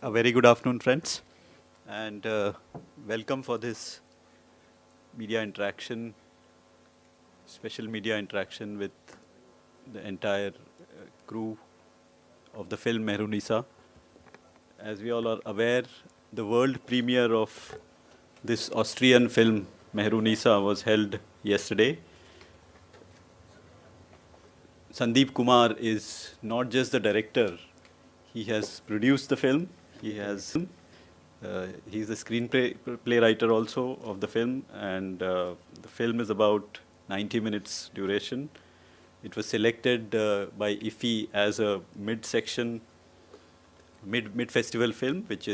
A very good afternoon, friends, and welcome for this media interaction, special media interaction with the entire crew of the film Mehrunisa. As we all are aware, the world premiere of this Austrian film Mehrunisa was held yesterday. Sandeep Kumar is not just the director, he has produced the film, he's the screenplay writer also of the film, and the film is about 90 minutes duration. It was selected by IFFI as a mid-section, mid-festival film, which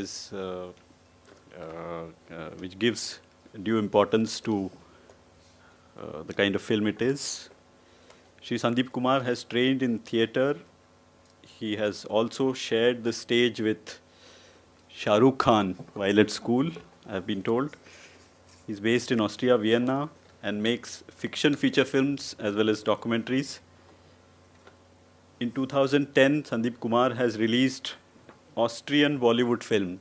gives due importance to the kind of film it is. Shri Sandeep Kumar has trained in theatre. He has also shared the stage with Shah Rukh Khan while at school, I have been told. He's based in Austria, Vienna, and makes fiction feature films as well as documentaries. In 2010, Sandeep Kumar has released Austrian Bollywood film.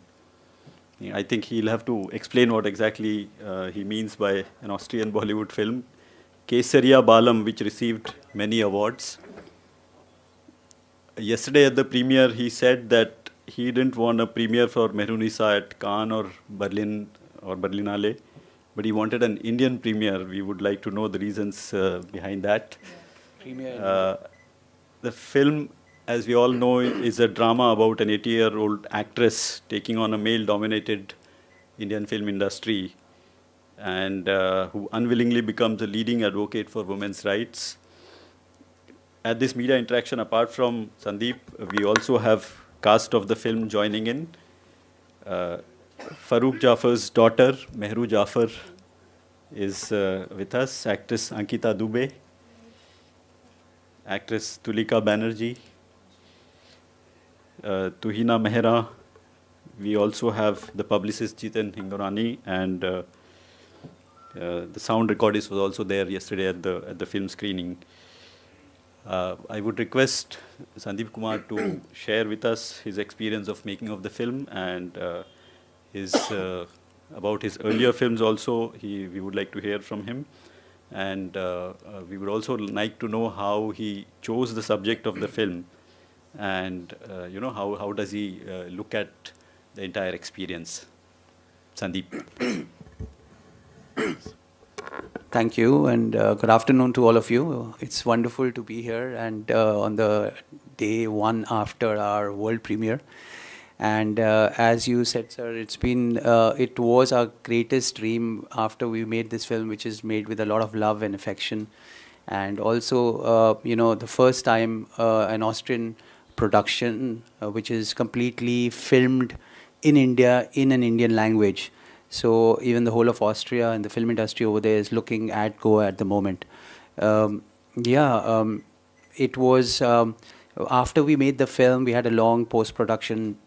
I think he'll have to explain what exactly he means by an Austrian Bollywood film. Kesariya Balam, which received many awards. Yesterday at the premiere, he said that he didn't want a premiere for Mehrunisa at Cannes or Berlin or Berlinale, but he wanted an Indian premiere. We would like to know the reasons behind that. The film, as we all know, is a drama about an 80-year-old actress taking on a male-dominated Indian film industry, and who unwillingly becomes a leading advocate for women's rights. At this media interaction, apart from Sandeep, we also have cast of the film joining in. Farooq Jafar's daughter, Mehru Jafar, is with us. Actress Ankita Dubey, actress Tulika Banerjee, Tuhina Mehra. We also have the publicist Jitan Hingorani, and the sound recordist was also there yesterday at the film screening. I would request Sandeep Kumar to share with us his experience of making of the film, and about his earlier films also. We would like to hear from him, and we would also like to know how he chose the subject of the film, and how does he look at the entire experience. Sandeep. Thank you, and good afternoon to all of you. It's wonderful to be here and on the day one after our world premiere. And as you said, sir, it was our greatest dream after we made this film, which is made with a lot of love and affection. And also, the first time an Austrian production, which is completely filmed in India in an Indian language. So even the whole of Austria and the film industry over there is looking at Goa at the moment. It was after we made the film, we had a long post-production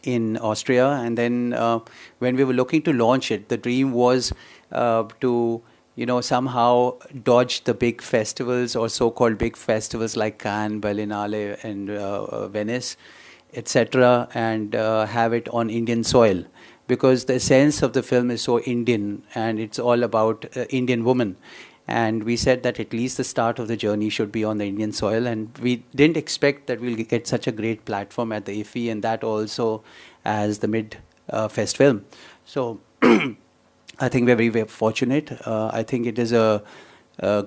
in Austria, and then when we were looking to launch it, the dream was to somehow dodge the big festivals or so-called big festivals like Cannes, Berlinale, and Venice, etc., and have it on Indian soil. Because the essence of the film is so Indian, and it's all about Indian women. And we said that at least the start of the journey should be on the Indian soil, and we didn't expect that we'll get such a great platform at the IFFI, and that also as the mid-fest film. So I think we're very, very fortunate. I think it is a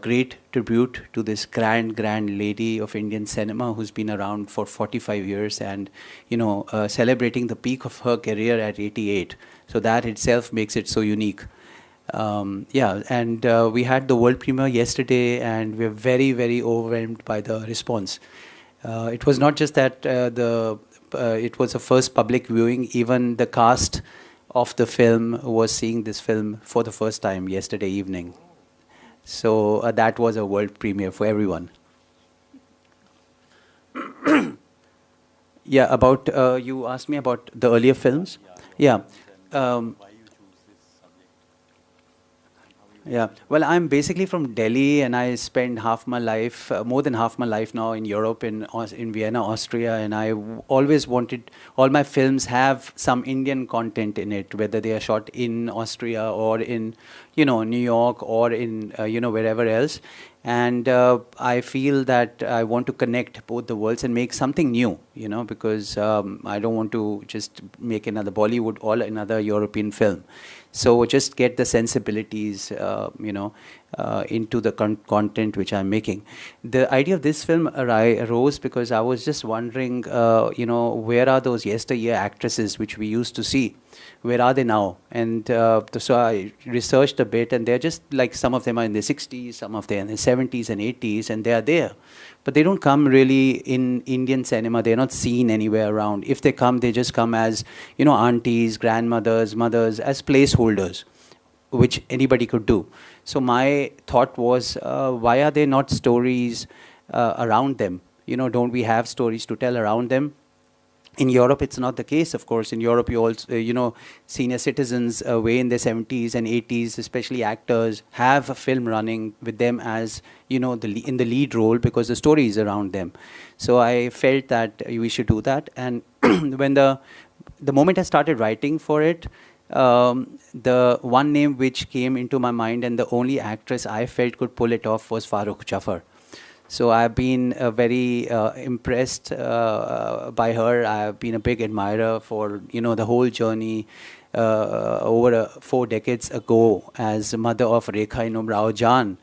great tribute to this grand lady of Indian cinema who's been around for 45 years and, celebrating the peak of her career at 88. So that itself makes it so unique. We had the world premiere yesterday, and we're very, very overwhelmed by the response. It was not just that it was the first public viewing. Even the cast of the film was seeing this film for the first time yesterday evening. So that was a world premiere for everyone. Yeah, about you asked me about the earlier films. Yeah. Yeah, well, I'm basically from Delhi, and I spend half my life, more than half my life now in Europe, in Vienna, Austria, and always wanted all my films have some Indian content in it, whether they are shot in Austria or in, New York or in, wherever else. And I feel that I want to connect both the worlds and make something new, because I don't want to just make another Bollywood or another European film. So just get the sensibilities, into the content which I'm making. The idea of this film arose because I was just wondering, where are those yesteryear actresses which we used to see? Where are they now? And so I researched a bit, and they're just like, some of them are in their 60s, some of them are in their 70s and 80s, and they are there. But they don't come really in Indian cinema. They're not seen anywhere around. If they come, they just come as, aunties, grandmothers, mothers, as placeholders, which anybody could do. So my thought was, why are there not stories around them? Don't we have stories to tell around them? In Europe, it's not the case, of course. In Europe, you also, senior citizens way in their 70s and 80s, especially actors, have a film running with them as, in the lead role, because the story is around them. So I felt that we should do that. And when the moment I started writing for it, the one name which came into my mind and the only actress I felt could pull it off was Farrukh Jafar. So I've been very impressed by her. I've been a big admirer for, the whole journey over 4 decades ago as mother of Rekha in Umrao Jaan.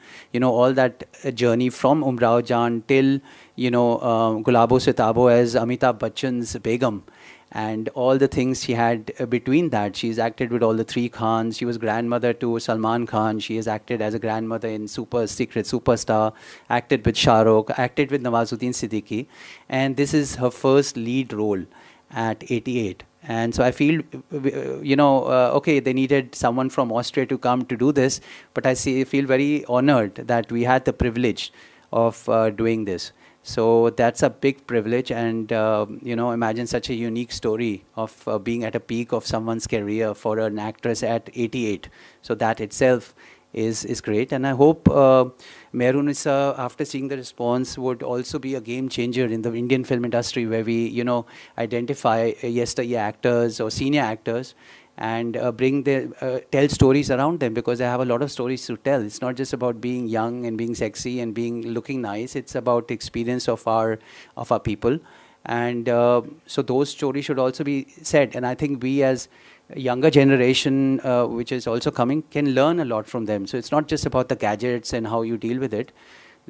All that journey from Umrao Jaan till, Gulabo Sitabo as Amitabh Bachchan's Begum. And all the things she had between that. She's acted with all the 3 Khans. She was grandmother to Salman Khan. She has acted as a grandmother in Secret Superstar, acted with Shah Rukh, acted with Nawazuddin Siddiqui. And this is her first lead role at 88. And so I feel, okay, they needed someone from Austria to come to do this, but I feel very honored that we had the privilege of doing this. So that's a big privilege, and imagine such a unique story of being at a peak of someone's career for an actress at 88. So that itself is great, and I hope Mehrun-Nisa, after seeing the response, would also be a game changer in the Indian film industry, where we identify yesteryear actors or senior actors and tell stories around them, because they have a lot of stories to tell. It's not just about being young and being sexy and looking nice. It's about the experience of our people. And so those stories should also be said. And I think we as a younger generation, which is also coming, can learn a lot from them. So it's not just about the gadgets and how you deal with it.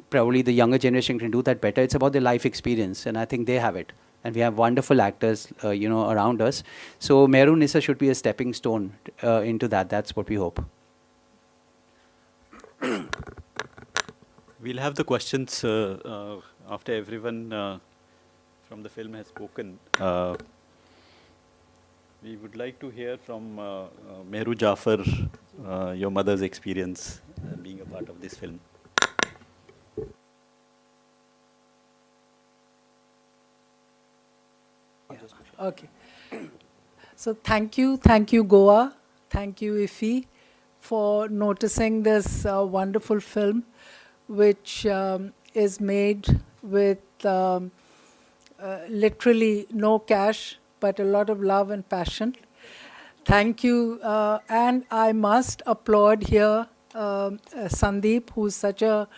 Probably the younger generation can do that better. It's about their life experience, and I think they have it. And we have wonderful actors, around us. So Mehrun-Nisa should be a stepping stone into that. That's what we hope. We'll have the questions after everyone from the film has spoken. We would like to hear from Mehru Jafar, your mother's experience being a part of this film. Okay. So thank you, Goa, thank you, Iffy, for noticing this wonderful film, which is made with literally no cash, but a lot of love and passion. Thank you, and I must applaud here Sandeep, who's such a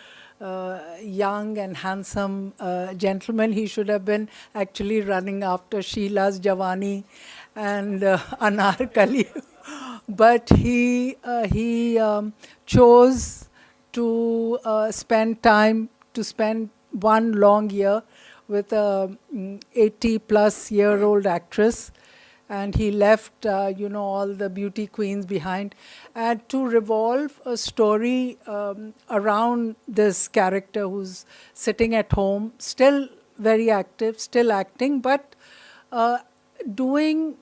young and handsome gentleman. He should have been actually running after Sheila's Javani and Anarkali. But he chose to spend one long year with a 80-plus-year-old actress. And he left, all the beauty queens behind. And to revolve a story around this character who's sitting at home, still very active, still acting, but doing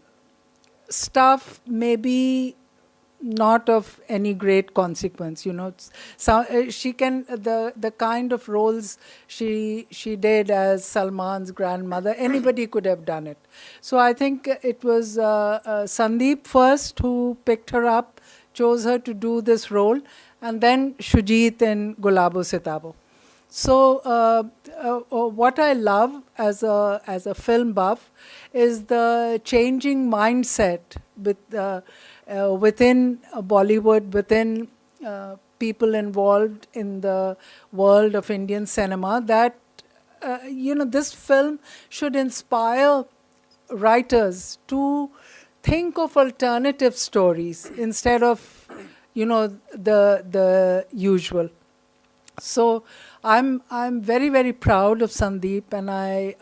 stuff maybe not of any great consequence, So she can, the kind of roles she did as Salman's grandmother, anybody could have done it. So I think it was Sandeep first who picked her up, chose her to do this role, and then Shujit in Gulabo Sitabo. So what I love as a film buff is the changing mindset within Bollywood, within people involved in the world of Indian cinema, that this film should inspire writers to think of alternative stories instead of the usual. So I'm very, very proud of Sandeep, and I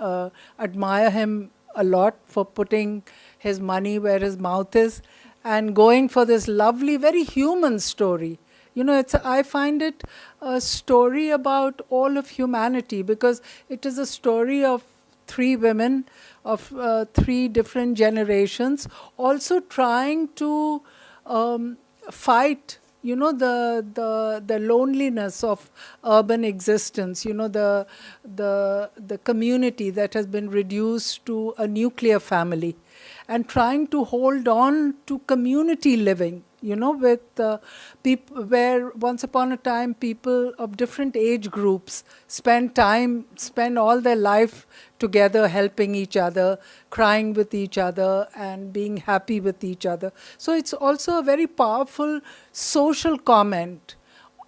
admire him a lot for putting his money where his mouth is and going for this lovely, very human story. I find it a story about all of humanity, because it is a story of three women of three different generations, also trying to fight the loneliness of urban existence, the community that has been reduced to a nuclear family, and trying to hold on to community living, with people where once upon a time people of different age groups spend all their life together, helping each other, crying with each other, and being happy with each other. So it's also a very powerful social comment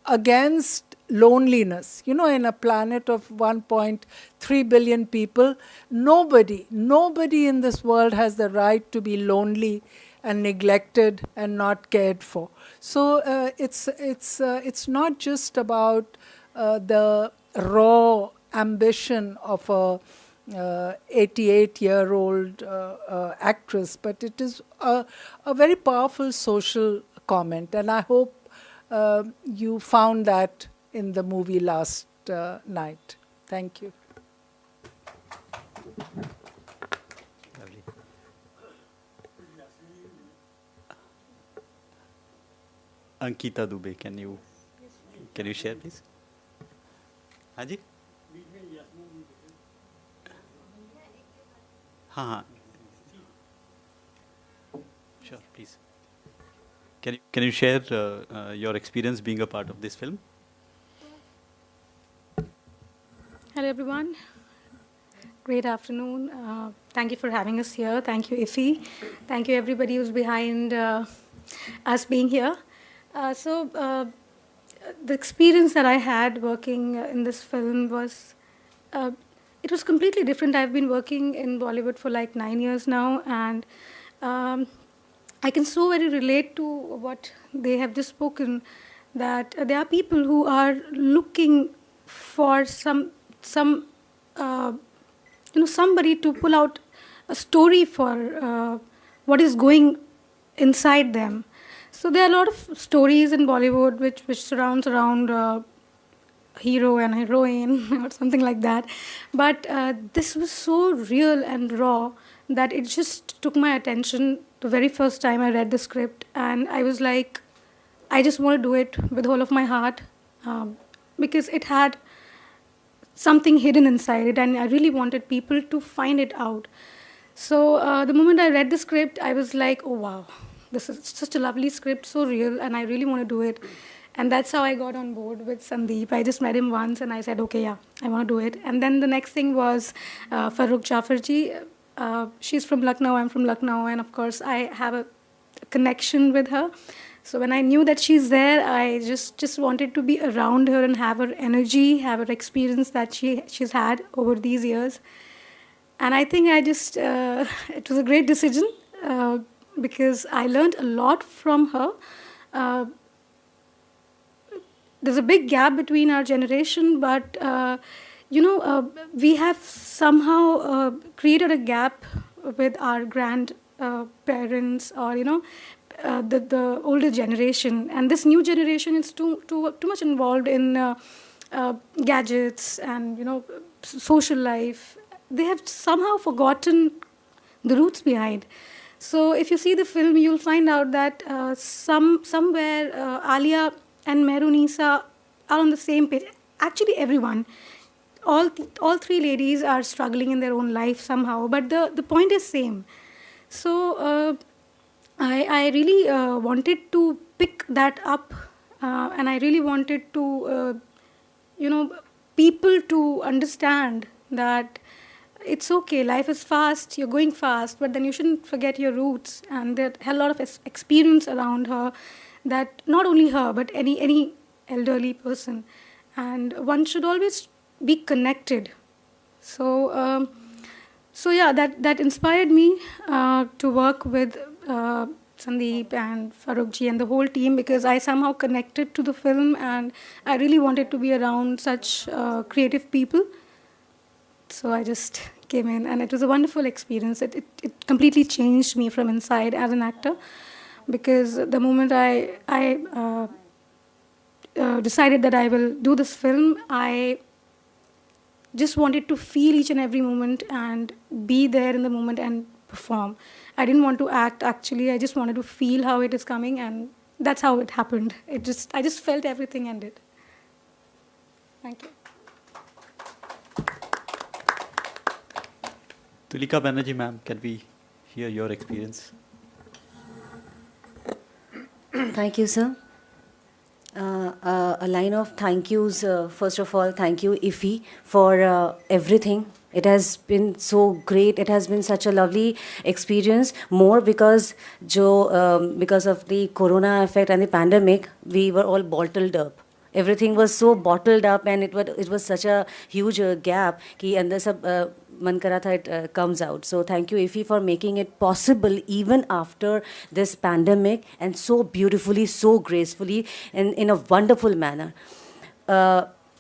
against loneliness. In a planet of 1.3 billion people, nobody in this world has the right to be lonely and neglected and not cared for. So it's not just about the raw ambition of a 88-year-old actress, but it is a very powerful social comment, and I hope you found that in the movie last night. Thank you. Ankita Dubey, can you share, please? Haji? हाँ. Sure, please. Can you share your experience being a part of this film? Hello, everyone. Great afternoon. Thank you for having us here. Thank you, Iffy. Thank you, everybody who's behind us being here. The experience that I had working in this film was, it was completely different. I've been working in Bollywood for like 9 years now, and I can so very relate to what they have just spoken, that there are people who are looking for somebody to pull out a story for what is going inside them. So there are a lot of stories in Bollywood which surrounds around hero and heroine or something like that. But this was so real and raw that it just took my attention the very first time I read the script. And I was like, I just want to do it with all of my heart, because it had something hidden inside it, and I really wanted people to find it out. So the moment I read the script, I was like, oh wow, this is such a lovely script, so real, and I really want to do it. And that's how I got on board with Sandeep. I just met him once and I said, okay, yeah, I want to do it. And then the next thing was Farrukh Jafarji. She's from Lucknow, I'm from Lucknow, and of course I have a connection with her. So when I knew that she's there, I just wanted to be around her and have her energy, have her experience that she's had over these years. And I think it was a great decision, because I learned a lot from her. There's a big gap between our generation, but we have somehow created a gap with our grandparents or the older generation, and this new generation is too much involved in gadgets and social life. They have somehow forgotten the roots behind. So if you see the film, you'll find out that somewhere Alia and Mehrunisa are on the same page. Actually, everyone, all three ladies are struggling in their own life somehow, but the point is same. So I really wanted to pick that up, and I really wanted to, people to understand that it's okay, life is fast, you're going fast, but then you shouldn't forget your roots. And there had a lot of experience around her, that not only her, but any elderly person. And one should always be connected. So, so yeah, that inspired me to work with Sandeep and Farooq ji and the whole team, because I somehow connected to the film and I really wanted to be around such creative people. So I just came in and it was a wonderful experience. It completely changed me from inside as an actor, because the moment I decided that I will do this film, I just wanted to feel each and every moment and be there in the moment and perform. I didn't want to act, actually. I just wanted to feel how it is coming, and that's how it happened. I just felt everything and did. Thank you. Tulika Banerjee ma'am, can we hear your experience? Thank you, sir. A line of thank yous. First of all, thank you, Iffy, for everything. It has been so great. It has been such a lovely experience. More because because of the corona effect and the pandemic, we were all bottled up. Everything was so bottled up, and it was such a huge gap कि अंदर सब मन करा था it comes out. So thank you, Iffy, for making it possible even after this pandemic, and so beautifully, so gracefully, and in a wonderful manner.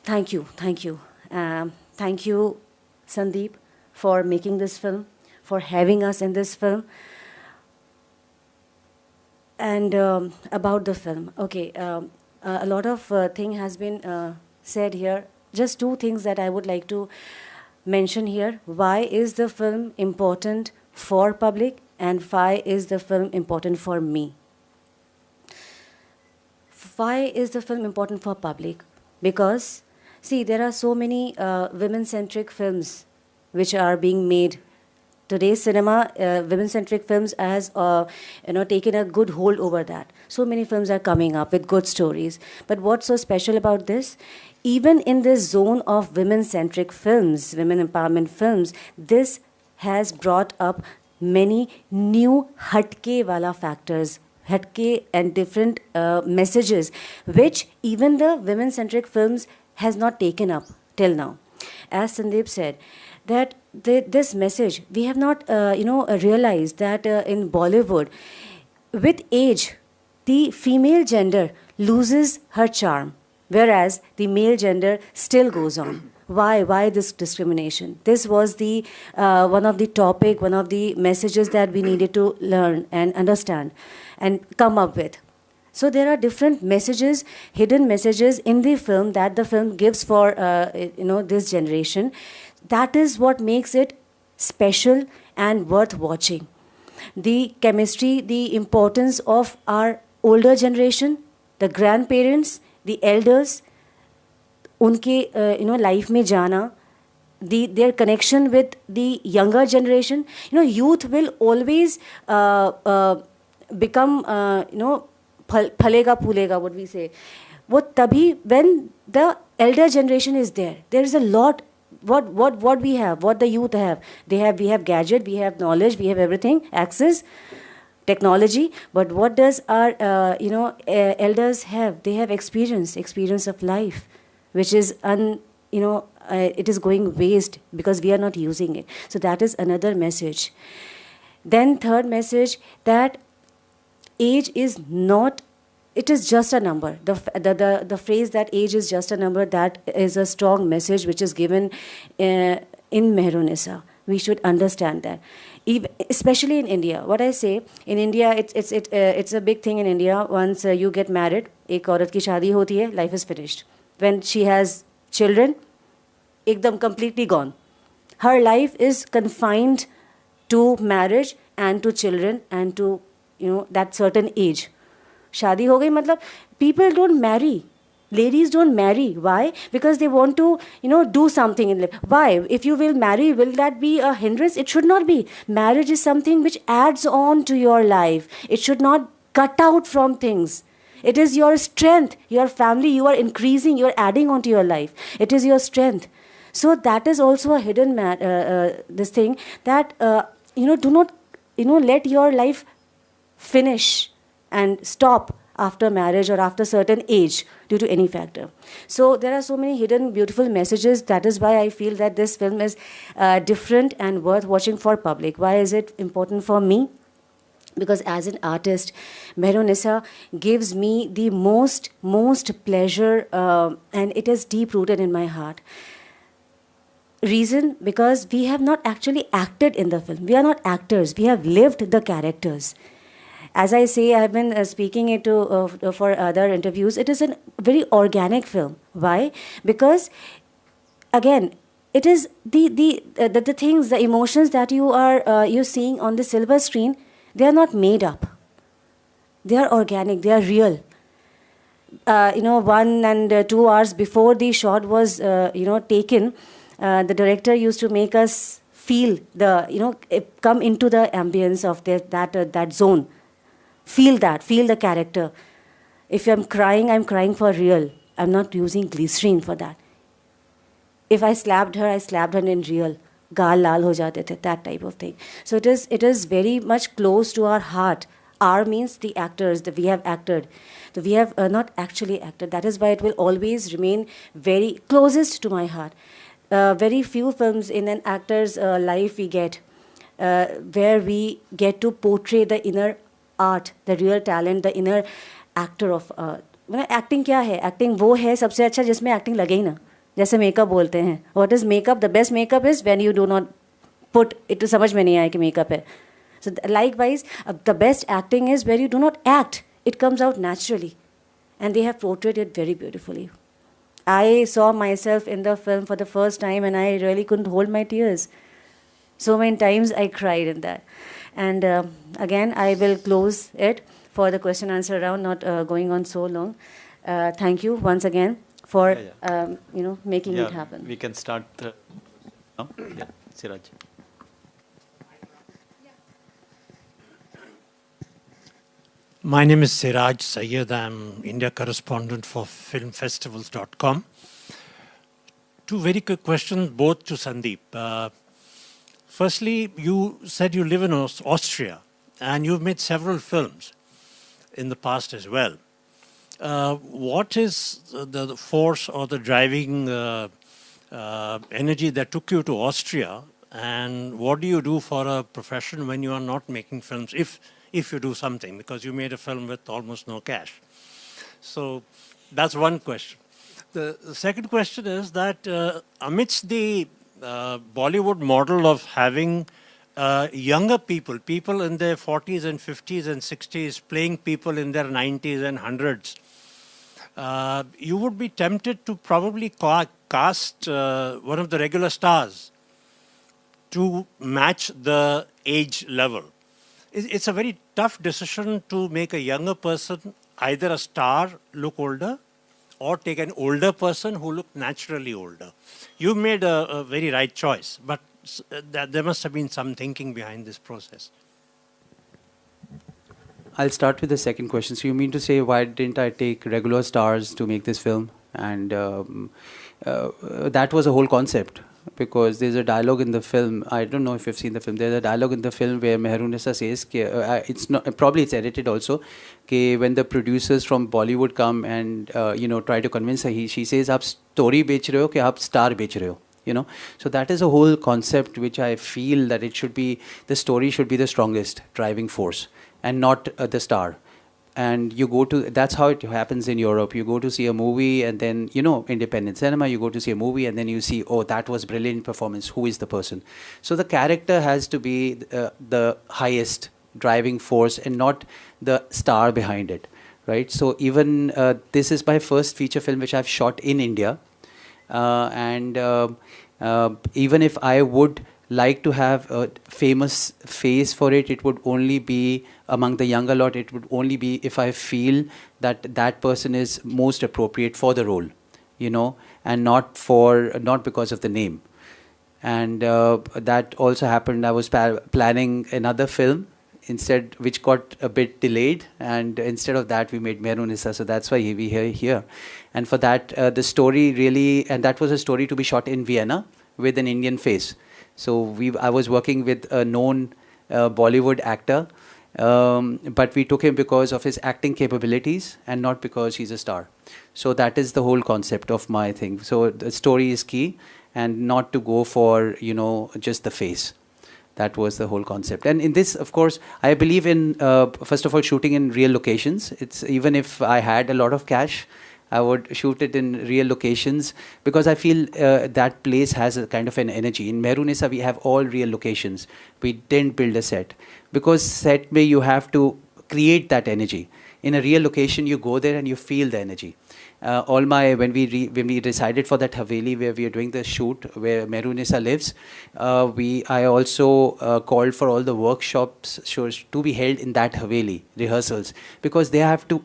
Thank you, thank you. Thank you, Sandeep, for making this film, for having us in this film. And about the film, okay, a lot of thing has been said here. Just two things that I would like to mention here. Why is the film important for public, and why is the film important for me? Why is the film important for public? Because, see, there are so many women-centric films which are being made. Today's cinema, women-centric films has taken a good hold over that. So many films are coming up with good stories. But what's so special about this? Even in this zone of women-centric films, women empowerment films, this has brought up many new hatke wala factors, hatke and different messages, which even the women-centric films has not taken up till now. As Sandeep said, that this message, we have not, realized that in Bollywood, with age, the female gender loses her charm, whereas the male gender still goes on. Why this discrimination? This was the one of the topic, one of the messages that we needed to learn and understand and come up with. So there are different messages, hidden messages in the film that the film gives for this generation. That is what makes it special and worth watching. The chemistry, the importance of our older generation, the grandparents, the elders, unke life mein jana, their connection with the younger generation. Youth will always become phalega phulega, what we say. What tabhi, when the elder generation is there is a lot. What we have, what the youth have. We have gadget, we have knowledge, we have everything, access, technology. But what does our elders have? They have experience of life, which is it is going waste because we are not using it. So that is another message. Then third message, that age is not, it is just a number. The phrase that age is just a number, that is a strong message which is given in Mehrunisa. We should understand that. Especially in India. What I say, in India, it's a big thing in India. Once you get married, ek aurat ki shaadi hoti hai, life is finished. When she has children, ekdam completely gone. Her life is confined to marriage and to children and to that certain age. शादी हो गई मतलब people don't marry. Ladies don't marry. Why? Because they want to, do something in life. Why? If you will marry, will that be a hindrance? It should not be. Marriage is something which adds on to your life. It should not cut out from things. It is your strength, your family, you are increasing, you are adding on to your life. It is your strength. So that is also a hidden this thing that, do not, let your life finish and stop after marriage or after certain age due to any factor. So there are so many hidden beautiful messages. That is why I feel that this film is different and worth watching for public. Why is it important for me? Because as an artist, Meherunissa gives me the most pleasure, and it is deep rooted in my heart. Reason? Because we have not actually acted in the film. We are not actors. We have lived the characters. As I say, I have been speaking it for other interviews. It is a very organic film. Why? Because, again, it is the things, the emotions that you're seeing on the silver screen. They are not made up. They are organic. They are real. 1 and 2 hours before the shot was, taken, the director used to make us feel come into the ambience of that zone. Feel the character. If I'm crying for real. I'm not using glycerine for that. If I slapped her in real. Gaal laal ho jate the, that type of thing. So it is very much close to our heart. Our means the actors, that we have acted. So we have not actually acted. That is why it will always remain very closest to my heart. Very few films in an actor's life we get where we get to portray the inner art, the real talent, the inner actor of acting क्या है? Acting वो है सबसे अच्छा जिसमें acting लगे ही ना. जैसे makeup बोलते हैं. What is makeup? The best makeup is when you do not put it. समझ में नहीं आए कि makeup है. So likewise, the best acting is where you do not act. It comes out naturally, and they have portrayed it very beautifully. I saw myself in the film for the first time, and I really couldn't hold my tears. So many times I cried in that. And again, I will close it for the question answer round, not going on so long. Thank you once again for making it happen. We can start. Siraj. My name is Siraj Sayyed. I'm India correspondent for filmfestivals.com. Two very quick questions, both to Sandeep. Firstly, you said you live in Austria, and you've made several films in the past as well. What is the force or the driving energy that took you to Austria, and what do you do for a profession when you are not making films, if you do something, because you made a film with almost no cash? So that's one question. The second question is that amidst the Bollywood model of having younger people in their 40s and 50s and 60s playing people in their 90s and 100s, you would be tempted to probably cast one of the regular stars to match the age level. It's a very tough decision to make a younger person, either a star, look older, or take an older person who looked naturally older. You made a very right choice, but there must have been some thinking behind this process. I'll start with the second question. So you mean to say, why didn't I take regular stars to make this film? And that was a whole concept, because there's a dialogue in the film. I don't know if you've seen the film. There's a dialogue in the film where Meherunissa says, it's not, probably it's edited also, when the producers from Bollywood come and try to convince her, she says, "Aap story bech rahe ho ki aap star bech rahe ho?" So that is a whole concept which I feel that it should be, the story should be the strongest driving force and not the star. And you go to, that's how it happens in Europe. You go to see a movie and then, independent cinema, you go to see a movie and then you see, oh, that was brilliant performance. Who is the person? So the character has to be the highest driving force and not the star behind it, right? So even this is my first feature film which I've shot in India. Even if I would like to have a famous face for it. It would only be among the younger lot. It would only be if I feel that that person is most appropriate for the role, you know, and not because of the name. And that also happened. I was planning another film instead, which got a bit delayed, and instead of that we made Mehrun-e-Issa, so that's why we are here. And for that, the story really, and that was a story to be shot in Vienna with an Indian face. So I was working with a known Bollywood actor, but we took him because of his acting capabilities and not because he's a star. So that is the whole concept of my thing. So the story is key, and not to go for, you know, just the face. That was the whole concept. And in this, of course, I believe in, first of all, shooting in real locations. It's even if I had a lot of cash, I would shoot it in real locations, because I feel that place has a kind of an energy. In Mehrun-e-Issa, we have all real locations. We didn't build a set, because set may you have to create that energy. In a real location, you go there and you feel the energy. When we decided for that Haveli where we are doing the shoot, where Mehrun-e-Issa lives, I also called for all the workshops shows to be held in that Haveli, rehearsals, because they have to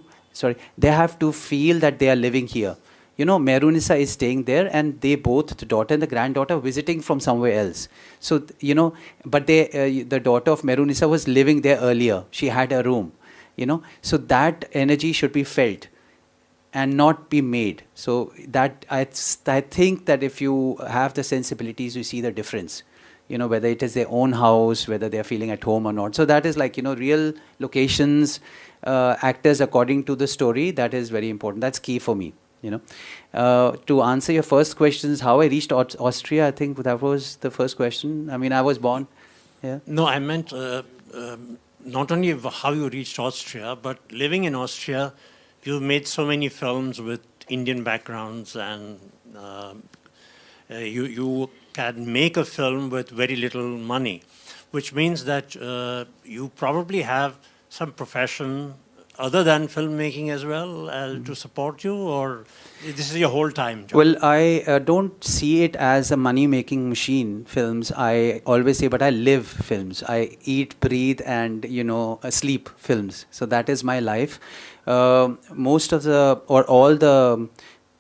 feel that they are living here. You know, Mehrun-e-Issa is staying there, and they both, the daughter and the granddaughter, visiting from somewhere else. So, you know, but the daughter of Mehrun-e-Issa was living there earlier. She had a room, you know. So that energy should be felt and not be made. So that I think that if you have the sensibilities, you see the difference. You know, whether it is their own house, whether they are feeling at home or not. So that is like, you know, real locations, actors according to the story. That is very important. That's key for me. You know, to answer your first questions, how I reached Austria, I think that was the first question. I mean, I was born. Yeah. No, I meant not only how you reached Austria, but living in Austria, you've made so many films with Indian backgrounds, and you can make a film with very little money, which means that you probably have some profession other than filmmaking as well to support you, or this is your whole time job? Well, I don't see it as a money-making machine, films. I always say, but I live films. I eat, breathe, and, you know, sleep films. So that is my life. Most of the, or all the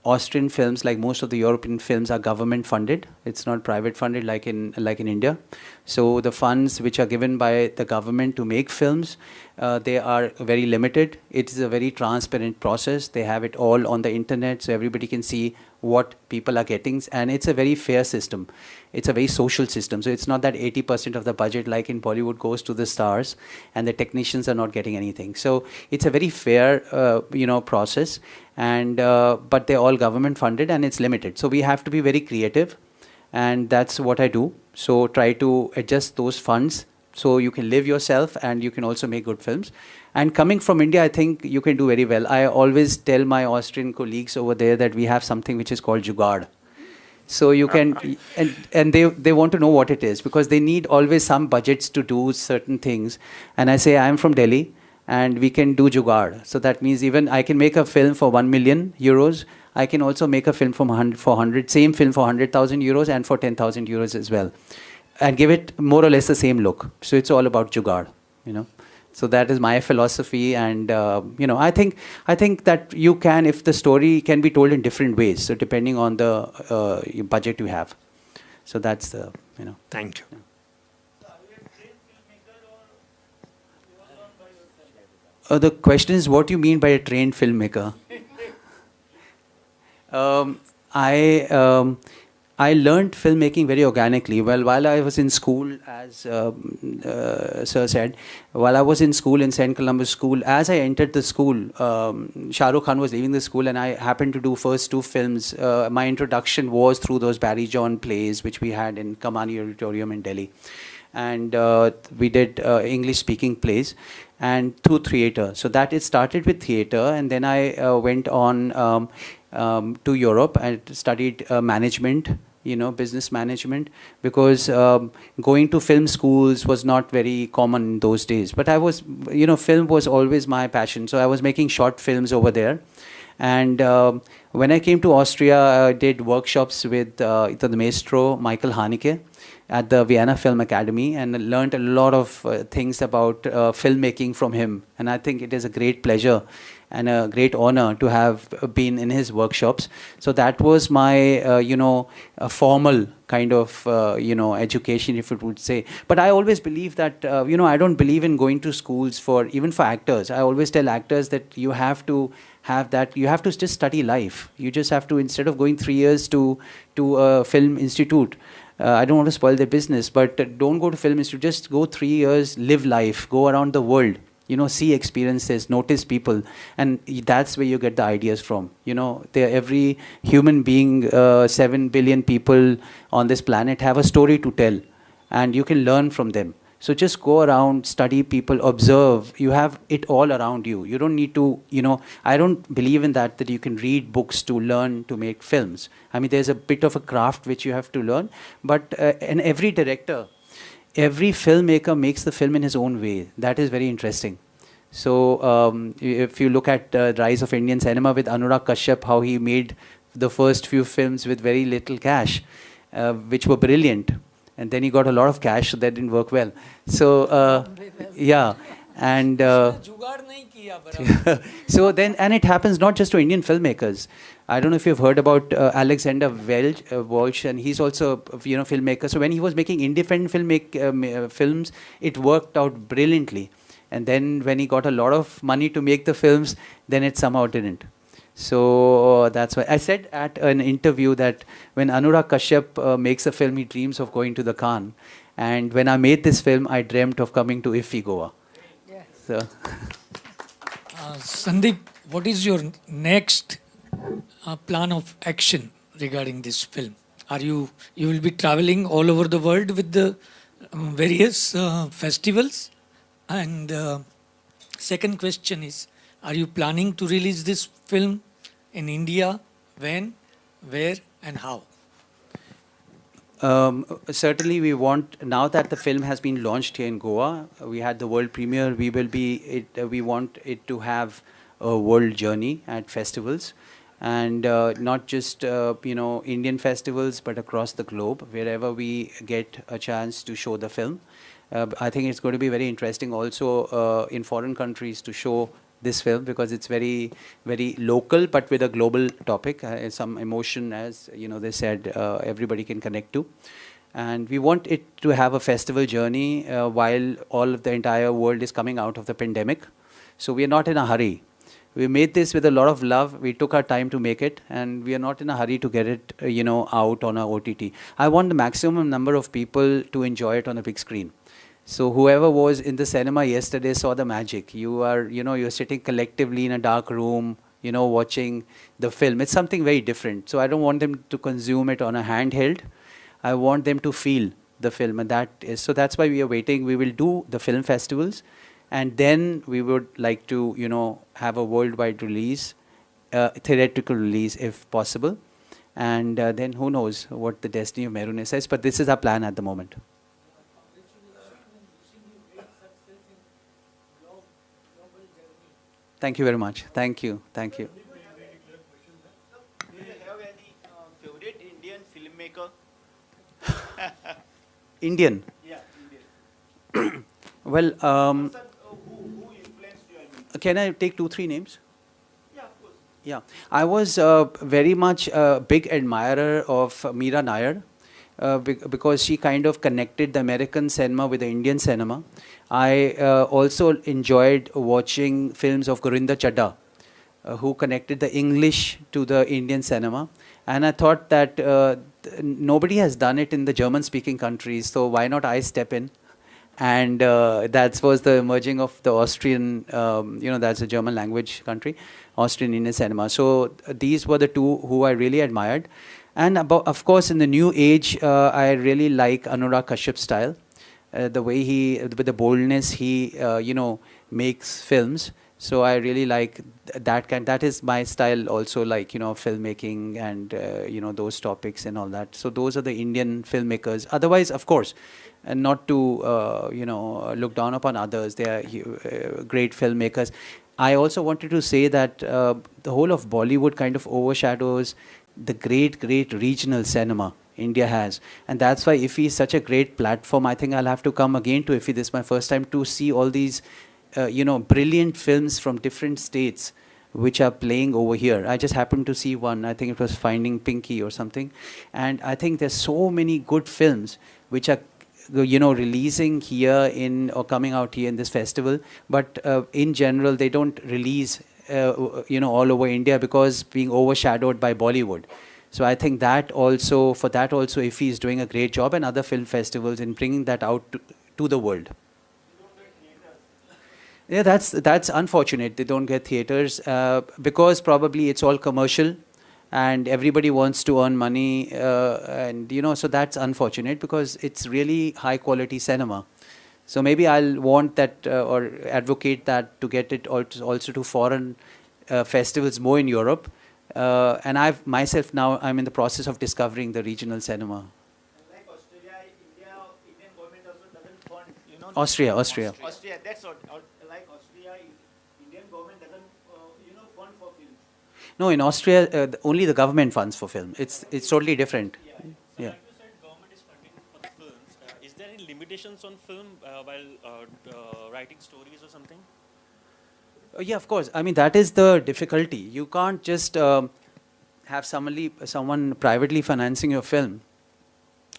Austrian films, like most of the European films, are government funded. It's not private funded like in India. So the funds which are given by the government to make films, they are very limited. It is a very transparent process. They have it all on the internet, so everybody can see what people are getting, and it's a very fair system. It's a very social system. So it's not that 80% of the budget, like in Bollywood, goes to the stars, and the technicians are not getting anything. So it's a very fair, you know, process, and but they're all government funded, and it's limited. So we have to be very creative, and that's what I do. So try to adjust those funds so you can live yourself and you can also make good films. And coming from India, I think you can do very well. I always tell my Austrian colleagues over there that we have something which is called Jugaad. So you can, and they want to know what it is, because they need always some budgets to do certain things. And I say, I'm from Delhi, and we can do Jugaad. So that means even I can make a film for 1 million euros. I can also make a film for 100, same film for 100,000 euros and for 10,000 euros as well, and give it more or less the same look. So it's all about Jugaad, you know. So that is my philosophy, and you know, I think that you can, if the story can be told in different ways. So depending on the budget you have. So that's the, you know. Thank you. The question is, what do you mean by a trained filmmaker? I learned filmmaking very organically. Well, while I was in school, as Sir said, while I was in school in St. Columbus School, as I entered the school, Shah Rukh Khan was leaving the school, and I happened to do first 2 films. My introduction was through those Barry John plays, which we had in Kamani Auditorium in Delhi. And we did English-speaking plays, and through theatre. So that it started with theatre, and then I went on to Europe and studied management business management, because going to film schools was not very common in those days. But I was, film was always my passion. So I was making short films over there. And when I came to Austria, I did workshops with the maestro, Michael Haneke, at the Vienna Film Academy, and learned a lot of things about filmmaking from him. And I think it is a great pleasure and a great honor to have been in his workshops. So that was my, a formal kind of, education, if it would say. But I always believe that, I don't believe in going to schools even for actors. I always tell actors that you have to have that, you have to just study life. You just have to, instead of going 3 years to a film institute, I don't want to spoil their business, but don't go to film institute, just go 3 years, live life, go around the world. See experiences, notice people, and that's where you get the ideas from. Every human being, 7 billion people on this planet have a story to tell, and you can learn from them. So just go around, study people, observe. You have it all around you. You don't need to, I don't believe in that you can read books to learn to make films. I mean, there's a bit of a craft which you have to learn, but and every director, every filmmaker makes the film in his own way. That is very interesting. So if you look at the rise of Indian cinema with Anurag Kashyap, how he made the first few films with very little cash, which were brilliant. And then he got a lot of cash, so that didn't work well. So, yeah. And so then, and it happens not just to Indian filmmakers. I don't know if you've heard about Alexander Walsh, and he's also filmmaker. So when he was making independent films, it worked out brilliantly. And then when he got a lot of money to make the films, then it somehow didn't. So that's why I said at an interview that when Anurag Kashyap makes a film, he dreams of going to the Cannes. And when I made this film, I dreamt of coming to IFFI Goa. Yes. So. Sandeep, what is your next plan of action regarding this film? You will be traveling all over the world with the various festivals? And second question is, are you planning to release this film in India? When, where, and how? Certainly we want, now that the film has been launched here in Goa, we had the world premiere, we want it to have a world journey at festivals, and not just Indian festivals, but across the globe, wherever we get a chance to show the film. I think it's going to be very interesting also in foreign countries to show this film, because it's very, very local, but with a global topic, some emotion, as they said, everybody can connect to. And we want it to have a festival journey while all of the entire world is coming out of the pandemic. So we are not in a hurry. We made this with a lot of love. We took our time to make it, and we are not in a hurry to get it, out on our OTT. I want the maximum number of people to enjoy it on a big screen. So whoever was in the cinema yesterday saw the magic. You're sitting collectively in a dark room, watching the film. It's something very different. So I don't want them to consume it on a handheld. I want them to feel the film, and so that's why we are waiting. We will do the film festivals, and then we would like to, have a worldwide release, theatrical release if possible. And then who knows what the destiny of Mehroon says, but this is our plan at the moment. Thank you very much. Thank you. Thank you. Do you have any favorite Indian filmmaker? Indian. Yeah, Indian. Well, Who influenced you? I mean, can I take 2-3 names? yeah, of course. Yeah, I was very much a big admirer of Meera Nair because she kind of connected the American cinema with the Indian cinema. I also enjoyed watching films of Gurinder Chadha, who connected the English to the Indian cinema. And I thought that nobody has done it in the German-speaking countries, so why not I step in? And that was the emerging of the Austrian, that's a German language country, Austrian Indian cinema. So these were the two who I really admired. And of course, in the new age, I really like Anurag Kashyap's style, the way with the boldness he, makes films. So I really like that kind. That is my style also, like, you know, filmmaking and, you know, those topics and all that. So those are the Indian filmmakers. Otherwise, of course, and not to, you know, look down upon others. They are great filmmakers. I also wanted to say that the whole of Bollywood kind of overshadows the great, great regional cinema India has. And that's why IFFI is such a great platform. I think I'll have to come again to IFFI. This is my first time to see all these, you know, brilliant films from different states which are playing over here. I just happened to see one. I think it was Finding Pinky or something. And I think there's so many good films which are, you know, releasing here in or coming out here in this festival. But in general, they don't release, you know, all over India because being overshadowed by Bollywood. So I think that also, for that also, IFFI is doing a great job, and other film festivals in bringing that out to the world. Yeah, that's unfortunate. They don't get theaters because probably it's all commercial, and everybody wants to earn money, and you know, so that's unfortunate because it's really high quality cinema. So maybe I'll want that or advocate that to get it also to foreign festivals more in Europe. And I've myself now I'm in the process of discovering the regional cinema. Like Australia, India, Indian government also doesn't fund, you know. Austria. Austria, that's what. Like Austria, Indian government doesn't, you know, fund for films. No, in Austria, only the government funds for film. It's totally different. Yeah. Like you said, government is funding for the films. Is there any limitations on film while writing stories or something? Yeah, of course. I mean, that is the difficulty. You can't just have someone privately financing your film,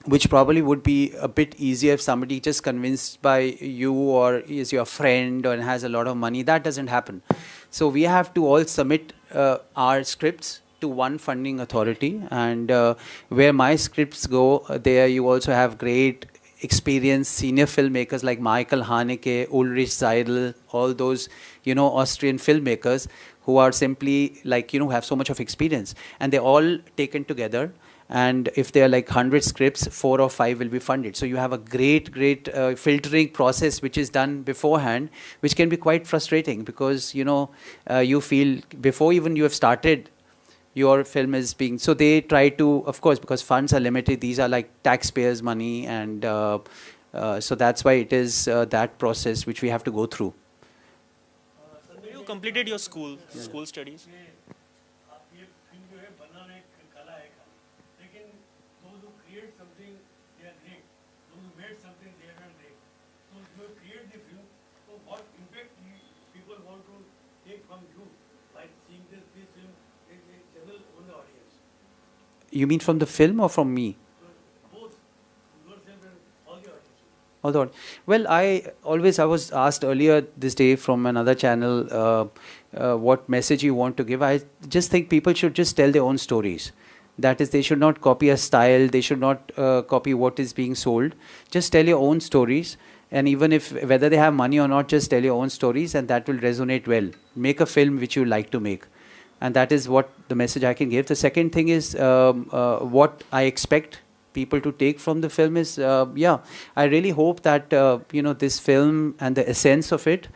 which probably would be a bit easier if somebody just convinced by you or is your friend or has a lot of money. That doesn't happen. So we have to all submit our scripts to one funding authority, and where my scripts go, there you also have great experienced senior filmmakers like Michael Haneke, Ulrich Seidel, all those, you know, Austrian filmmakers who are simply like, you know, have so much of experience, and they're all taken together. And if there are like 100 scripts, 4 or 5 will be funded. So you have a great filtering process which is done beforehand, which can be quite frustrating because, you know, you feel before even you have started, your film is being, so they try to, of course, because funds are limited, these are like taxpayers' money, and so that's why it is that process which we have to go through. You completed your school studies. You mean from the film or from me? Although, well, I was asked earlier this day from another channel what message you want to give. I just think people should just tell their own stories. That is, they should not copy a style. They should not copy what is being sold. Just tell your own stories. And even if, whether they have money or not, just tell your own stories, and that will resonate well. Make a film which you like to make. And that is what the message I can give. The second thing is what I expect people to take from the film is, I really hope that, you know, this film and the essence of it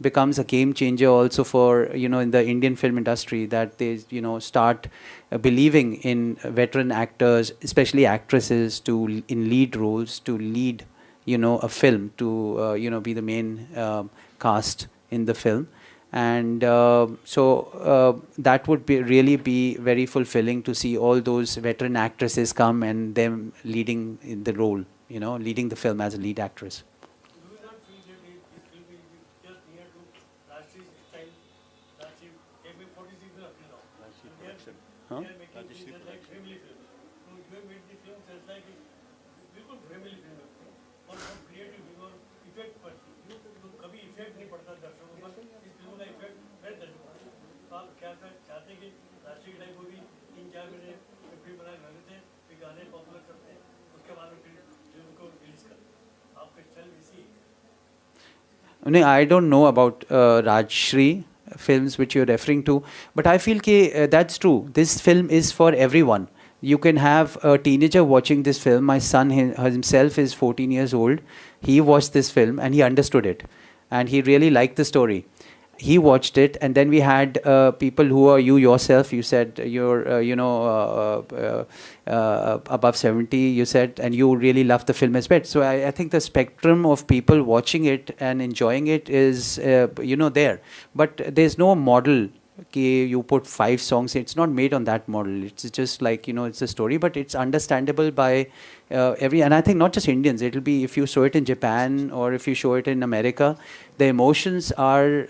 becomes a game changer also for, you know, in the Indian film industry, that they, you know, start believing in veteran actors, especially actresses, in lead roles, to lead, you know, a film, to, you know, be the main cast in the film. And so that would really be very fulfilling to see all those veteran actresses come and them leading in the role, you know, leading the film as a lead actress. Do you not feel that this film will be just near to Rajshree's style? Rajshree, every 46 now. They are making this just like family film. So you have made the film just like बिल्कुल family film और बहुत creative और effect पड़ती है. कभी effect नहीं पड़ता दर्शकों पर. इस फिल्म का effect very दर्शकों पर. तो आप क्या चाहते हैं कि राष्ट्रीय टाइप को भी 3-4 महीने फिल्म बना कर लेते हैं, फिर गाने पॉपुलर करते हैं, उसके बाद में फिर फिल्म को रिलीज करते हैं. आपका चल इसी. No, I don't know about Rajshri films which you're referring to, but I feel that's true. This film is for everyone. You can have a teenager watching this film. My son himself is 14 years old. He watched this film and he understood it, and he really liked the story. he watched it, and then we had people who are you yourself. You said you're, above 70. You said, and you really love the film as well. So I think the spectrum of people watching it and enjoying it is, there. But there's no model. You put 5 songs. It's not made on that model. It's just like, it's a story, but it's understandable by and I think not just Indians. It'll be if you show it in Japan or if you show it in America, the emotions are,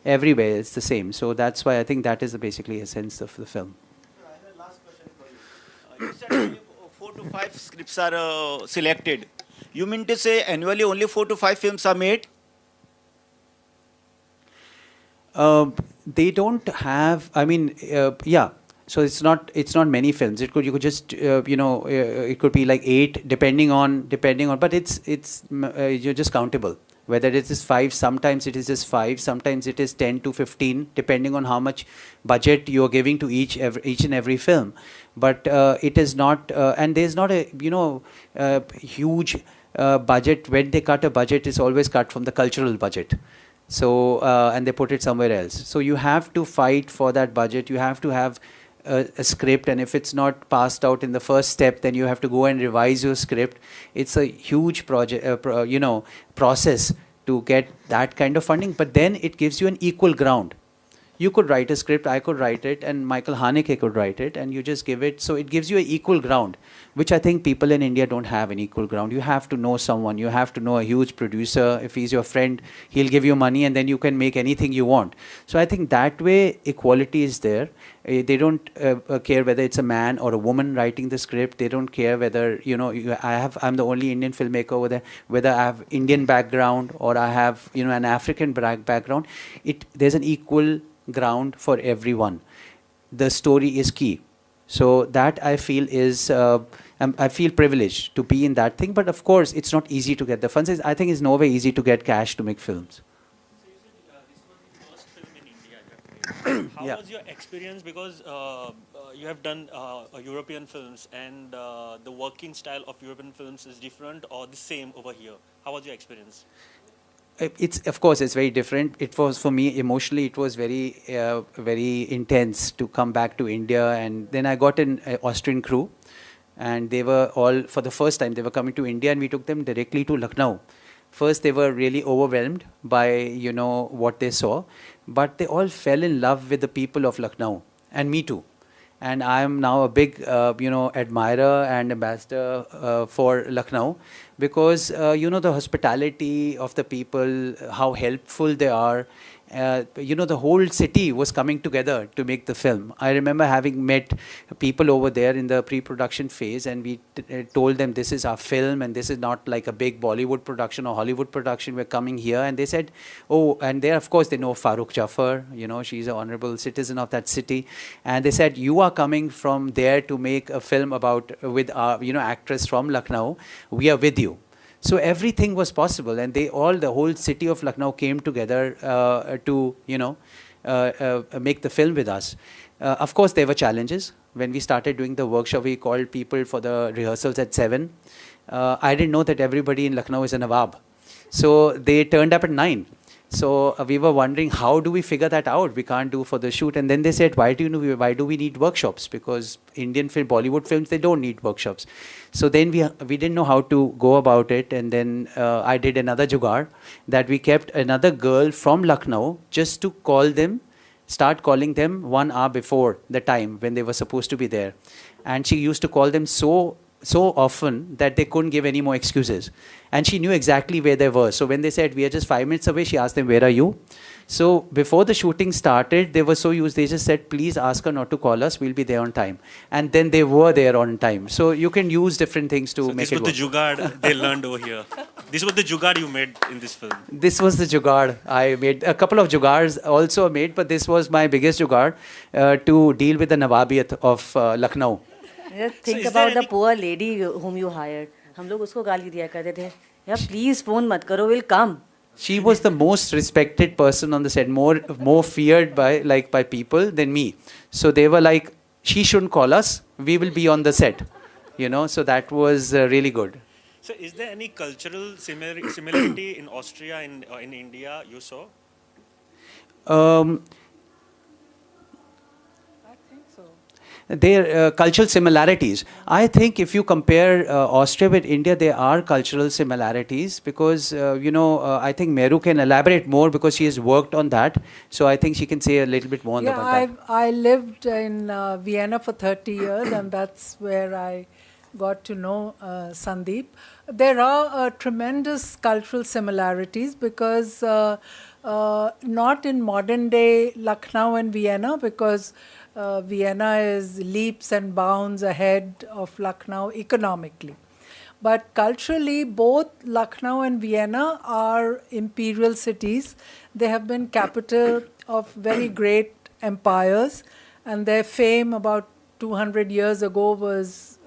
everywhere. It's the same. So that's why I think that is the basically essence of the film. I have a last question for you. You said only 4 to 5 scripts are selected. You mean to say annually only 4 to 5 films are made? They don't have. I mean, yeah. So it's not many films. You could just it could be like 8 depending on. But it's you're just countable. Whether it is 5, sometimes it is just 5, sometimes it is 10 to 15, depending on how much budget you are giving to each and every film. But it is not, and there's not a huge budget. When they cut a budget, it's always cut from the cultural budget. So and they put it somewhere else. So you have to fight for that budget. You have to have a script, and if it's not passed out in the first step, then you have to go and revise your script. It's a huge project, process to get that kind of funding. But then it gives you an equal ground. You could write a script, I could write it, and Michael Haneke could write it, and you just give it. So it gives you an equal ground, which I think people in India don't have an equal ground. You have to know someone. You have to know a huge producer. If he's your friend, he'll give you money, and then you can make anything you want. So I think that way equality is there. They don't care whether it's a man or a woman writing the script. They don't care whether, I'm the only Indian filmmaker over there, whether I have Indian background or I have, an African background. There's an equal ground for everyone. The story is key. So that I feel is, I feel privileged to be in that thing. But of course, it's not easy to get the funds. I think it's no way easy to get cash to make films. So you said this was the first film in India you have made. How Yeah. was your experience? Because you have done European films, and the working style of European films is different or the same over here. How was your experience? Of course, it's very different. It was, for me, emotionally, it was very, very intense to come back to India. And then I got an Austrian crew, and they were all, for the first time, they were coming to India, and we took them directly to Lucknow. First, they were really overwhelmed by, what they saw, but they all fell in love with the people of Lucknow, and me too. And I am now a big, admirer and ambassador for Lucknow, because, the hospitality of the people, how helpful they are. The whole city was coming together to make the film. I remember having met people over there in the pre-production phase, and we told them this is our film, and this is not like a big Bollywood production or Hollywood production. We're coming here, and they said, oh, and there, of course, they know Farooq Jafar. She's an honorable citizen of that city, and they said, you are coming from there to make a film with our, actress from Lucknow. We are with you. So everything was possible, and the whole city of Lucknow came together to, make the film with us. Of course, there were challenges. When we started doing the workshop, we called people for the rehearsals at 7. I didn't know that everybody in Lucknow is a Nawab. So they turned up at 9. So we were wondering, how do we figure that out? We can't do for the shoot. And then they said, why do we need workshops? Because Indian film, Bollywood films, they don't need workshops. So then we didn't know how to go about it. And then I did another jugaad, that we kept another girl from Lucknow just to start calling them 1 hour before the time when they were supposed to be there. And she used to call them so often that they couldn't give any more excuses. And she knew exactly where they were. So when they said, we are just 5 minutes away, she asked them, where are you? So before the shooting started, they were so used, they just said, please ask her not to call us, we'll be there on time. And then they were there on time. So you can use different things to make it work. This was the jugaad they learned over here. This was the jugaad you made in this film. This was the jugaad I made. A couple of jugaads also made, but this was my biggest jugaad to deal with the Nawabiyat of Lucknow. Think about the poor lady whom you hired. हम लोग उसको गाली दिया करते थे, यार please phone मत करो, we'll come. She was the most respected person on the set, more feared by people than me. So they were like, she shouldn't call us, we will be on the set. So that was really good. So is there any cultural similarity in Austria and in India you saw? Um, I think so. Their cultural similarities. I think if you compare Austria with India, there are cultural similarities because, I think Meru can elaborate more because she has worked on that. So I think she can say a little bit more Yeah, about that. I lived in Vienna for 30 years, and that's where I got to know Sandeep. There are tremendous cultural similarities because not in modern day Lucknow and Vienna, because Vienna is leaps and bounds ahead of Lucknow economically. But culturally, both Lucknow and Vienna are imperial cities. They have been capital of very great empires, and their fame about 200 years ago was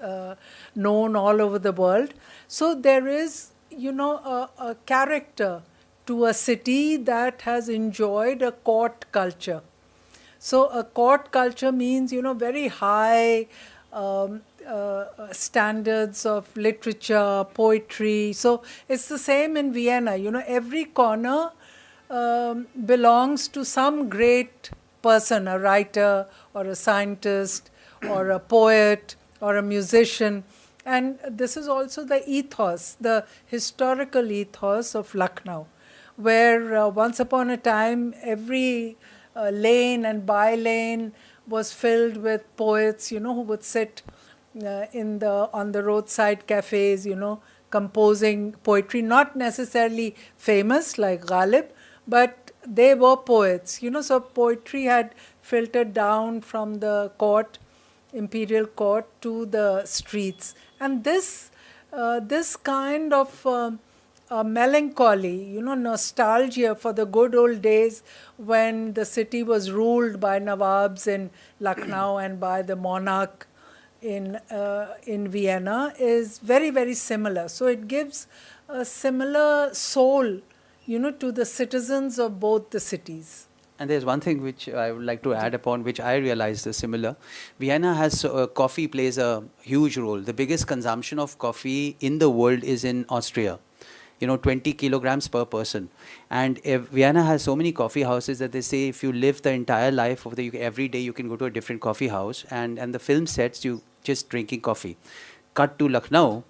known all over the world. So there is, a character to a city that has enjoyed a court culture. So a court culture means, very high standards of literature, poetry. So it's the same in Vienna. Every corner belongs to some great person, a writer or a scientist or a poet or a musician. And this is also the ethos, the historical ethos of Lucknow, where once upon a time every lane and by lane was filled with poets, who would sit on the roadside cafes, composing poetry, not necessarily famous like Ghalib, but they were poets, so poetry had filtered down from the court, imperial court, to the streets. And this kind of melancholy, nostalgia for the good old days when the city was ruled by Nawabs in Lucknow and by the monarch in Vienna is very, very similar. So it gives a similar soul, to the citizens of both the cities. And there's one thing which I would like to add upon, which I realized is similar. Vienna has coffee plays a huge role. The biggest consumption of coffee in the world is in Austria. 20 kilograms per person. And Vienna has so many coffee houses that they say if you live the entire life of every day you can go to a different coffee house, and the film sets you just drinking coffee. Cut to Lucknow,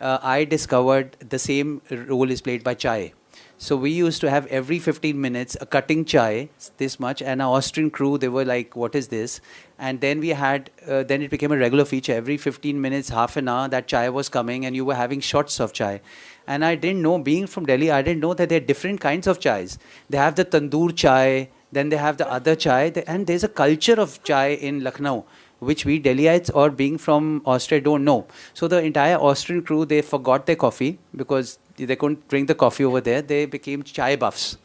I discovered the same role is played by chai. So we used to have every 15 minutes a cutting chai, this much, and our Austrian crew, they were like, what is this? And then we had, then it became a regular feature. Every 15 minutes, half an hour, that chai was coming and you were having shots of chai. And I didn't know, being from Delhi, I didn't know that there are different kinds of chais. They have the tandoor chai, then they have the other chai, and there's a culture of chai in Lucknow, which we Delhiites or being from Austria don't know. So the entire Austrian crew, they forgot their coffee because they couldn't drink the coffee over there. They became chai buffs.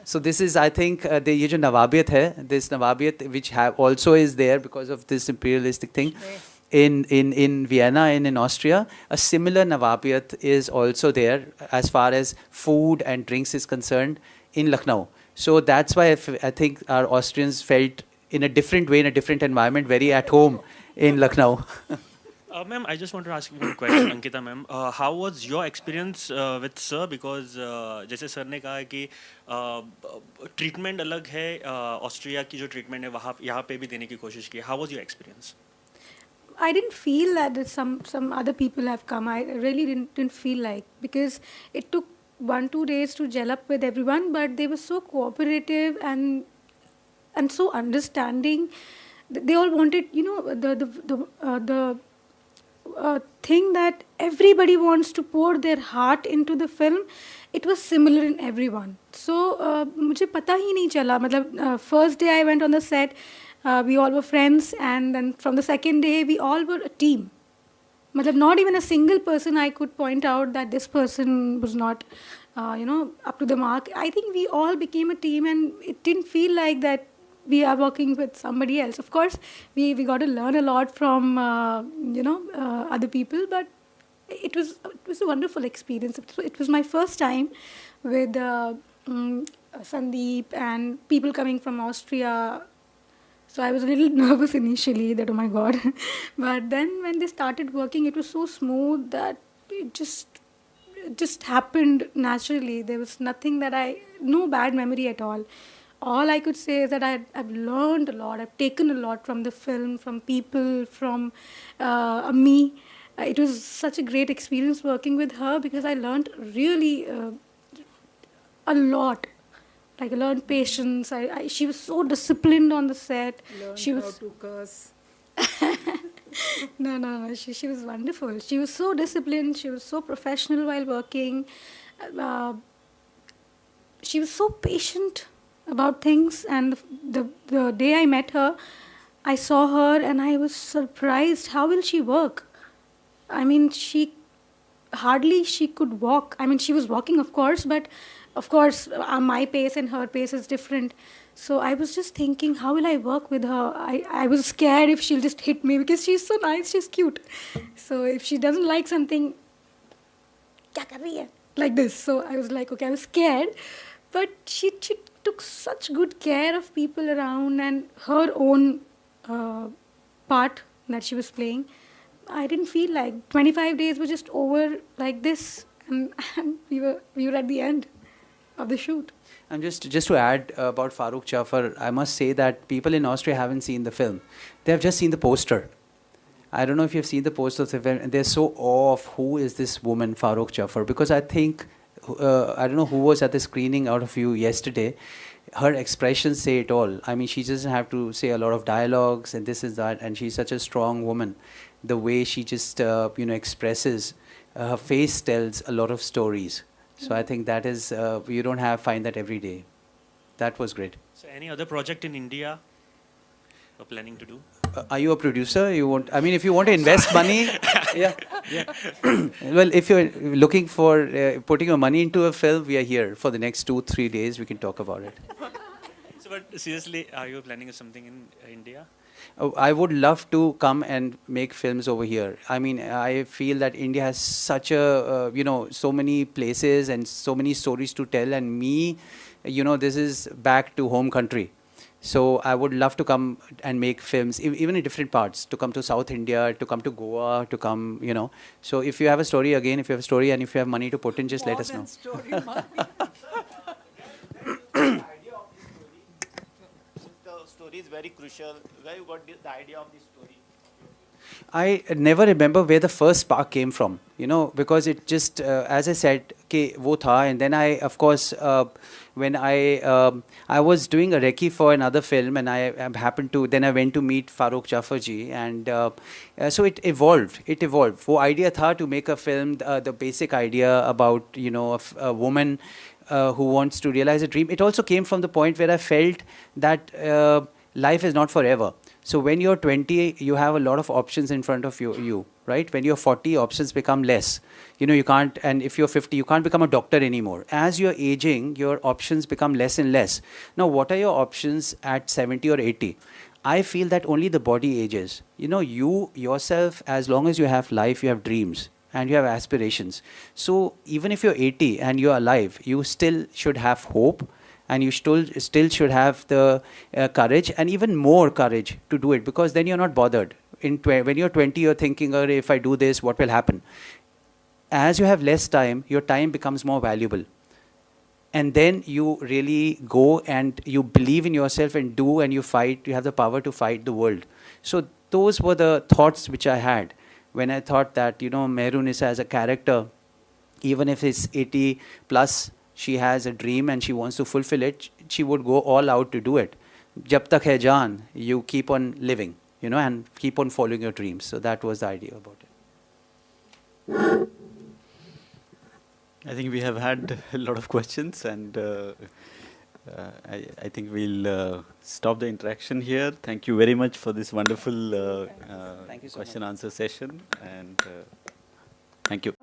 So this is, I think, ये जो नवाबियत है, this नवाबियत which also is there because of this imperialistic thing. In Vienna and in Austria, a similar Nawabiyat is also there as far as food and drinks is concerned in Lucknow. So that's why I think our Austrians felt in a different way, in a different environment, very at home in Lucknow. Ma'am, I just want to ask you one question, Ankita ma'am. How was your experience with sir? Because जैसे sir ने कहा कि treatment अलग है, Austria की जो treatment है वहाँ यहाँ पे भी देने की कोशिश की. How was your experience? I didn't feel that some other people have come. I really didn't feel like, because it took 1-2 days to gel up with everyone, but they were so cooperative and so understanding. They all wanted, the thing that everybody wants to pour their heart into the film. It was similar in everyone. So मुझे पता ही नहीं चला. मतलब first day I went on the set. We all were friends, and then from the second day we all were a team. Matlab, not even a single person I could point out that this person was not up to the mark. I think we all became a team, and it didn't feel like that we are working with somebody else. Of course, we got to learn a lot from other people, but it was a wonderful experience. It was my first time with Sandeep and people coming from Austria. So I was a little nervous initially that, oh my God. But then when they started working, it was so smooth that it just happened naturally. There was nothing no bad memory at all. all I could say is that I've learned a lot. I've taken a lot from the film, from people, from me. It was such a great experience working with her because I learned really a lot. Like I learned patience. She was so disciplined on the set. Learned She how was to curse. no. She was wonderful. She was so disciplined. She was so professional while working. Uh, she was so patient about things. And the day I met her, I saw her and I was surprised. How will she work? I mean, she could walk. I mean, she was walking, of course, but of course, my pace and her pace is different. So I was just thinking, how will I work with her? I was scared if she'll just hit me because she's so nice, she's cute. So if she doesn't like something, "Kya kar rahi hai?" Like this. So I was like, okay, I was scared. But she took such good care of people around and her own part that she was playing. I didn't feel like 25 days were just over like this, and we were at the end of the shoot. And just to add about Farooq Jafar, I must say that people in Austria haven't seen the film. They have just seen the poster. I don't know if you've seen the poster of the film, and they're so awe of who is this woman, Farooq Jafar, because I think, I don't know who was at the screening out of you yesterday, her expressions say it all. I mean, she doesn't have to say a lot of dialogues and this is that, and she's such a strong woman. The way she just, expresses, her face tells a lot of stories. So I think that is, you don't find that every day. That was great. So any other project in India you're planning to do? Are you a producer? I mean, if you want to invest money, yeah. Well, if you're looking for putting your money into a film, we are here for the next 2-3 days. We can talk about it. So, but seriously, are you planning something in India? I would love to come and make films over here. I mean, I feel that India has such a, so many places and so many stories to tell. And me, this is back to home country. So I would love to come and make films, even in different parts, to come to South India, to come to Goa, to come, So if you have a story, again, if you have a story and if you have money to put in, just let us know. Story, money. The story is very crucial. Where you got the idea of the story? I never remember where the first spark came from, because it just, as I said, wo tha, and then I, of course, when I was doing a recce for another film, and I happened to, then I went to meet Farooq Jafar ji, and so it evolved. Wo idea tha to make a film, the basic idea about, a woman who wants to realize a dream. It also came from the point where I felt that life is not forever. So when you're 20, you have a lot of options in front of you, right? When you're 40, options become less. You can't, and if you're 50, you can't become a doctor anymore. As you're aging, your options become less and less. Now, what are your options at 70 or 80? I feel that only the body ages. You yourself, as long as you have life, you have dreams and you have aspirations. So even if you're 80 and you're alive, you still should have hope. And you still should have the courage, and even more courage to do it, because then you're not bothered. When you're 20, you're thinking, if I do this, what will happen? As you have less time, your time becomes more valuable. And then you really go and you believe in yourself and do, and you fight. You have the power to fight the world. So those were the thoughts which I had when I thought that, Mehrunisa as a character, even if it's 80 plus, she has a dream and she wants to fulfill it, she would go all out to do it. Jab tak hai jaan, you keep on living, and keep on following your dreams. So that was the idea about it. I think we have had a lot of questions, and I think we'll stop the interaction here. Thank you very much for this wonderful Thank you so question-answer session, and thank you.